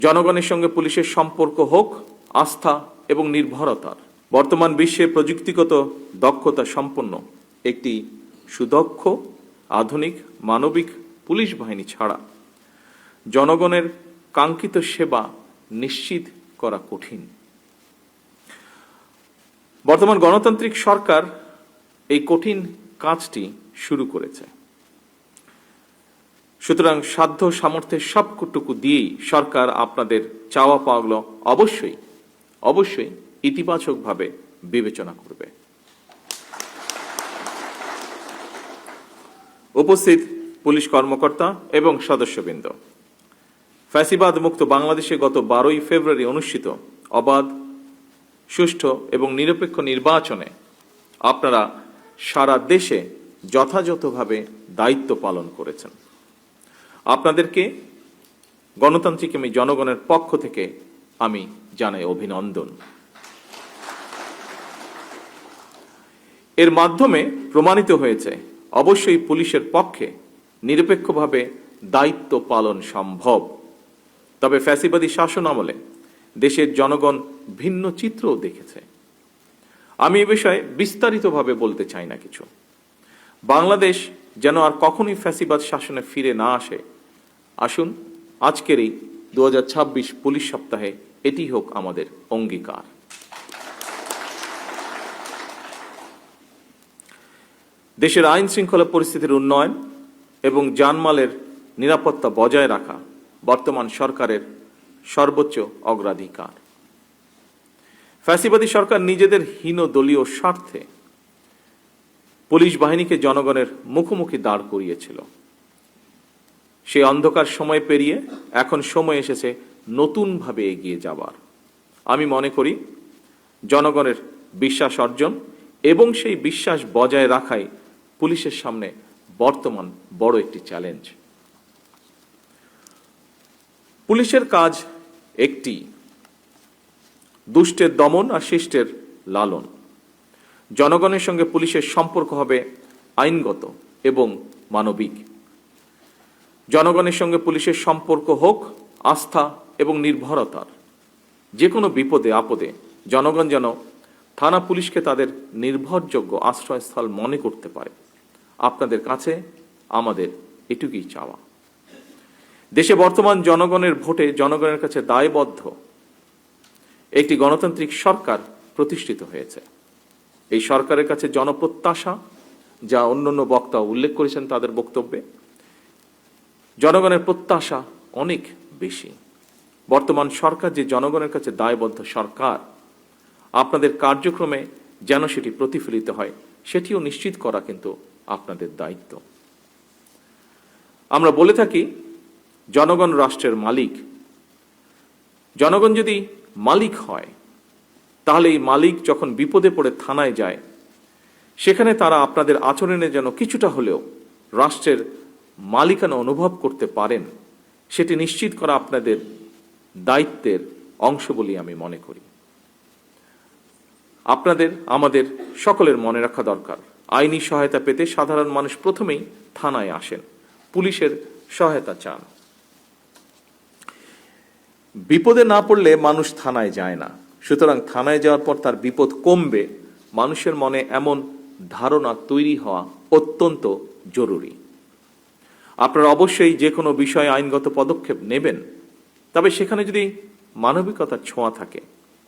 জনগণের সঙ্গে পুলিশের সম্পর্ক হোক আস্থা এবং নির্ভরতার। বর্তমান বিশ্বে প্রযুক্তিগত দক্ষতা সম্পন্ন একটি সুদক্ষ আধুনিক মানবিক পুলিশ বাহিনী ছাড়া জনগণের কাঙ্ক্ষিত সেবা নিশ্চিত করা কঠিন। বর্তমান গণতান্ত্রিক সরকার এই কঠিন কাজটি শুরু করেছে। সুতরাং সাধ্য সামর্থ্যের সবটুকু দিয়েই সরকার আপনাদের চাওয়া পাওয়াগুলো অবশ্যই ইতিবাচকভাবে বিবেচনা করবে। উপস্থিত পুলিশ কর্মকর্তা এবং সদস্যবৃন্দ, ফ্যাসিবাদ মুক্ত বাংলাদেশে গত 12ই ফেব্রুয়ারি অনুষ্ঠিত অবাধ, সুষ্ঠু এবং নিরপেক্ষ নির্বাচনে আপনারা সারা দেশে যথাযথভাবে দায়িত্ব পালন করেছেন। আপনাদেরকে গণতান্ত্রিক আমি জনগণের পক্ষ থেকে আমি জানাই অভিনন্দন। এর মাধ্যমে প্রমাণিত হয়েছে অবশ্যই পুলিশের পক্ষে নিরপেক্ষভাবে দায়িত্ব পালন সম্ভব। তবে ফ্যাসিবাদী শাসন আমলে দেশের জনগণ ভিন্ন চিত্রও দেখেছে। আমি এ বিষয়ে বিস্তারিতভাবে বলতে চাই না কিছু। বাংলাদেশ যেন আর কখনোই ফ্যাসিবাদ শাসনে ফিরে না আসে, আসুন আজকের এই 2026 পুলিশ সপ্তাহে এটি হোক আমাদের অঙ্গীকার। দেশের আইন শৃঙ্খলা পরিস্থিতির উন্নয়ন এবং জানমালের নিরাপত্তা বজায় রাখা বর্তমান সরকারের সর্বোচ্চ অগ্রাধিকার। ফ্যাসিবাদী সরকার নিজেদের হীন দলীয় স্বার্থে পুলিশ বাহিনীকে জনগণের মুখোমুখি দাঁড় করিয়েছিল। সেই অন্ধকার সময় পেরিয়ে এখন সময় এসেছে নতুনভাবে এগিয়ে যাবার। আমি মনে করি জনগণের বিশ্বাস অর্জন এবং সেই বিশ্বাস বজায় রাখাই পুলিশের সামনে বর্তমান বড় একটি চ্যালেঞ্জ। পুলিশের কাজ একটি, দুষ্টের দমন আর শিষ্টের লালন। জনগণের সঙ্গে পুলিশের সম্পর্ক হবে আইনগত এবং মানবিক। জনগণের সঙ্গে পুলিশের সম্পর্ক হোক আস্থা এবং নির্ভরতার। যে কোনো বিপদে আপদে জনগণ যেন থানা পুলিশকে তাদের নির্ভরযোগ্য আশ্রয়স্থল মনে করতে পারে। আপনাদের কাছে আমাদের এটুকুই চাওয়া। দেশে বর্তমান জনগণের ভোটে জনগণের কাছে দায়বদ্ধ একটি গণতান্ত্রিক সরকার প্রতিষ্ঠিত হয়েছে। এই সরকারের কাছে জনপ্রত্যাশা, যা অন্যান্য বক্তা উল্লেখ করেছেন তাদের বক্তব্যে, জনগণের প্রত্যাশা অনেক বেশি। বর্তমান সরকার যে জনগণের কাছে দায়বদ্ধ সরকার, আপনাদের কার্যক্রমে যেন সেটি প্রতিফলিত হয় সেটিও নিশ্চিত করা কিন্তু আপনাদের দায়িত্ব। আমরা বলে থাকি জনগণ রাষ্ট্রের মালিক। জনগণ যদি মালিক হয় তাহলে এই মালিক যখন বিপদে পড়ে থানায় যায় সেখানে তারা আপনাদের আচরণে যেন কিছুটা হলেও রাষ্ট্রের মালিকানা অনুভব করতে পারেন, সেটি নিশ্চিত করা আপনাদের দায়িত্বের অংশ বলে আমি মনে করি। আপনাদের আমাদের সকলের মনে রাখা দরকার, আইনি সহায়তা পেতে সাধারণ মানুষ প্রথমেই থানায় আসেন, পুলিশের সহায়তা চান। বিপদে না পড়লে মানুষ থানায় যায় না। সুতরাং থানায় যাওয়ার পর তার বিপদ কমবে, মানুষের মনে এমন ধারণা তৈরি হওয়া অত্যন্ত জরুরি। আপনারা অবশ্যই যে কোনো বিষয়ে আইনগত পদক্ষেপ নেবেন, তবে সেখানে যদি মানবিকতার ছোঁয়া থাকে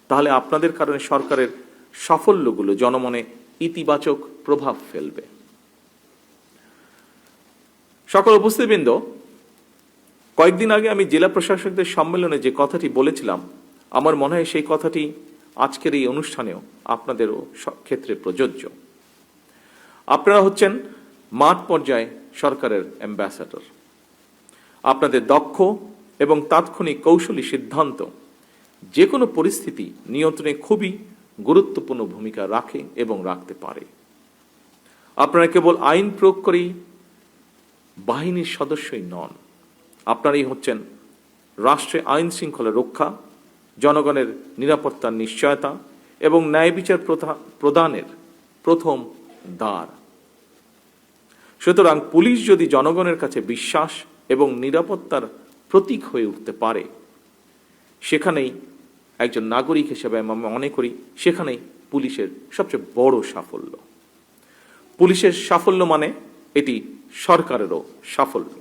তাহলে আপনাদের কারণে সরকারের সাফল্যগুলো জনমনে ইতিবাচক প্রভাব ফেলবে। সকল উপস্থিতবৃন্দ, কয়েকদিন আগে আমি জেলা প্রশাসকদের সম্মেলনে যে কথাটি বলেছিলাম, আমার মনে হয় সেই কথাটি আজকের এই অনুষ্ঠানেও আপনাদেরও ক্ষেত্রে প্রযোজ্য। আপনারা হচ্ছেন মাঠ পর্যায়ে সরকারের অ্যাম্বাসাডর। আপনাদের দক্ষ এবং তাৎক্ষণিক কৌশলী সিদ্ধান্ত যে কোনো পরিস্থিতি নিয়ন্ত্রণে খুবই গুরুত্বপূর্ণ ভূমিকা রাখে এবং রাখতে পারে। আপনারা কেবল আইন প্রয়োগ করেই বাহিনীর সদস্যই নন, আপনারাই হচ্ছেন রাষ্ট্রে আইন শৃঙ্খলা রক্ষা, জনগণের নিরাপত্তার নিশ্চয়তা এবং ন্যায় বিচার প্রদানের প্রথম দ্বার। সুতরাং পুলিশ যদি জনগণের কাছে বিশ্বাস এবং নিরাপত্তার প্রতীক হয়ে উঠতে পারে, সেখানেই একজন নাগরিক হিসেবে আমি মনে করি সেখানেই পুলিশের সবচেয়ে বড় সাফল্য। পুলিশের সাফল্য মানে এটি সরকারেরও সাফল্য।